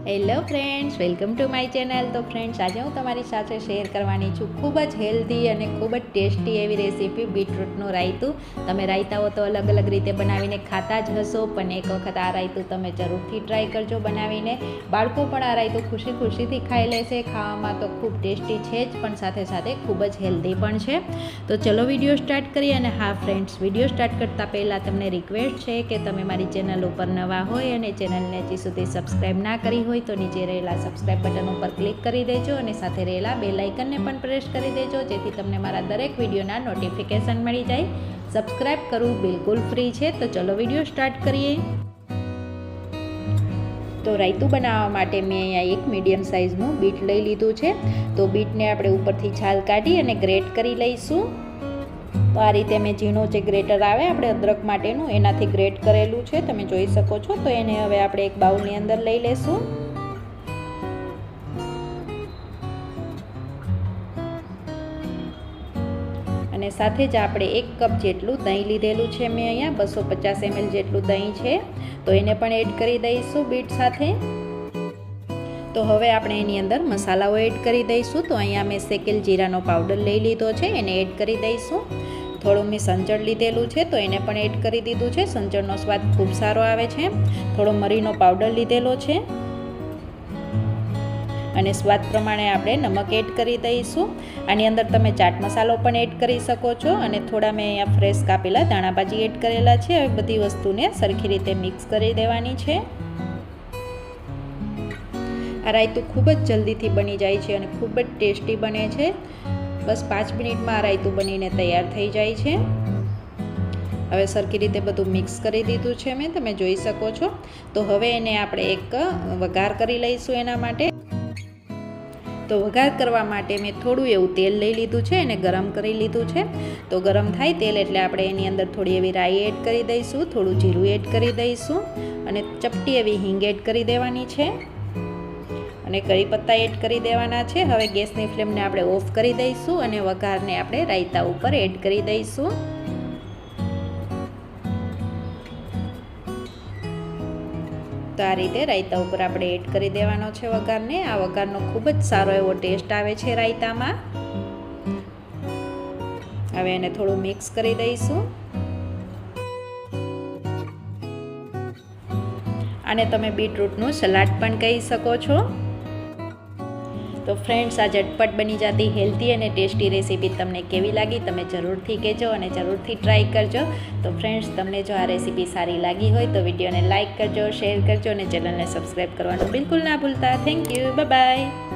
Hello friends, welcome to my channel. તો friends, આજે હું તમારી સાથે શેર કરવાની છું ખૂબ જ હેલ્ધી અને ખૂબ જ ટેસ્ટી એવી રેસીપી બીટરૂટનું રાયતું. તમે રાયતાઓ તો અલગ અલગ રીતે બનાવીને ખાતા જ હશો, પણ એક વખત આ રાયતું તમે જરૂરથી ટ્રાય કરજો બનાવીને. બાળકો પણ આ રાયતું ખુશીથી ખાઈ લેશે. ખાવામાં તો ખૂબ ટેસ્ટી છે જ, પણ સાથે સાથે ખૂબ જ હેલ્ધી પણ છે. તો ચલો વિડીયો સ્ટાર્ટ કરીએ. અને હા ફ્રેન્ડ્સ, વિડીયો સ્ટાર્ટ કરતાં પહેલાં તમને રિક્વેસ્ટ છે કે તમે મારી ચેનલ ઉપર નવા હોય અને ચેનલને હજી સુધી સબસ્ક્રાઈબ ના કરી હોય તો નીચે રહેલા સબસ્ક્રાઇબ બટન ઉપર ક્લિક કરી દેજો અને સાથે રહેલા બેલ આઇકનને પણ પ્રેસ કરી દેજો, જેથી તમને મારા દરેક વિડીયોના નોટિફિકેશન મળી જાય. સબસ્ક્રાઇબ કરવું બિલકુલ ફ્રી છે. તો ચલો વિડીયો સ્ટાર્ટ કરીએ. તો રાયતું બનાવવા માટે મેં અહીંયા એક મીડિયમ સાઇઝનું બીટ લઈ લીધું છે. તો બીટને આપણે ઉપરથી છાલ કાઢી અને ગ્રેટ કરી લઈશું. તો આ રીતે મેં ઝીણું જે ગ્રેટર આવે આપણે અદરક માટેનું, એનાથી ગ્રેટ કરેલું છે, તમે જોઈ શકો છો. તો એને હવે આપણે એક બાઉલની અંદર લઈ લેશું. અને સાથે જ આપણે 1 કપ જેટલું દહીં લીધેલું છે. મેં અહીંયા 250 ml જેટલું દહીં છે, તો એને પણ એડ કરી દઈશું બીટ સાથે. તો હવે આપણે એની અંદર મસાલાઓ એડ કરી દઈશું. તો અહીંયા મેં શેકેલ જીરાનો પાવડર લઈ લીધો છે, એને એડ કરી દઈશું. થોડું મેં સંચળ લીધેલું છે, તો એને પણ એડ કરી દીધું છે. સંચળનો સ્વાદ ખૂબ સારો આવે છે. થોડો મરીનો પાવડર લીધેલો છે અને સ્વાદ પ્રમાણે આપણે નમક એડ કરી દઈશું. આની અંદર તમે ચાટ મસાલો પણ એડ કરી શકો છો. અને થોડા મેં અહીંયા ફ્રેશ કાપેલા ધાણાભાજી એડ કરેલા છે. હવે બધી વસ્તુને સરખી રીતે મિક્સ કરી દેવાની છે. આ રાયતું ખૂબ જ જલ્દીથી બની જાય છે અને ખૂબ જ ટેસ્ટી બને છે. બસ 5 મિનિટમાં આ રાયતું બનીને તૈયાર થઈ જાય છે. હવે સરખી રીતે બધું મિક્સ કરી દીધું છે મેં, તમે જોઈ શકો છો. તો હવે એને આપણે એક વઘાર કરી લઈશું. એના માટે તો વઘાર કરવા માટે મેં થોડું એવું તેલ લઈ લીધું છે, એને ગરમ કરી લીધું છે. તો ગરમ થાય તેલ એટલે આપણે એની અંદર થોડી એવી રાઈ એડ કરી દઈશું, થોડું જીરું એડ કરી દઈશું અને ચપટી એવી હિંગ એડ કરી દેવાની છે અને કરી પત્તા એડ કરી દેવાના છે. હવે ગેસની ફ્લેમને આપણે ઓફ કરી દઈશું અને વઘારને આપણે રાયતા ઉપર એડ કરી દઈશું. તો આ રીતે રાયતા ઉપર આપણે એડ કરી દેવાનો છે વઘારને. આ વઘારનો ખૂબ જ સારો એવો ટેસ્ટ આવે છે રાયતામાં. હવે એને થોડું મિક્સ કરી દઈશું. આને તમે બીટરૂટનું સલાડ પણ કહી શકો છો. તો ફ્રેન્ડ્સ, આ ઝટપટ બની જતી હેલ્ધી અને ટેસ્ટી રેસીપી તમને કેવી લાગી તમે જરૂરથી કહેજો અને જરૂરથી ટ્રાય કરજો. તો ફ્રેન્ડ્સ, તમને જો આ રેસીપી સારી લાગી હોય તો વિડીયોને લાઇક કરજો, શેર કરજો અને ચેનલને સબસ્ક્રાઈબ કરવાનું બિલકુલ ના ભૂલતા. Thank you, bye bye.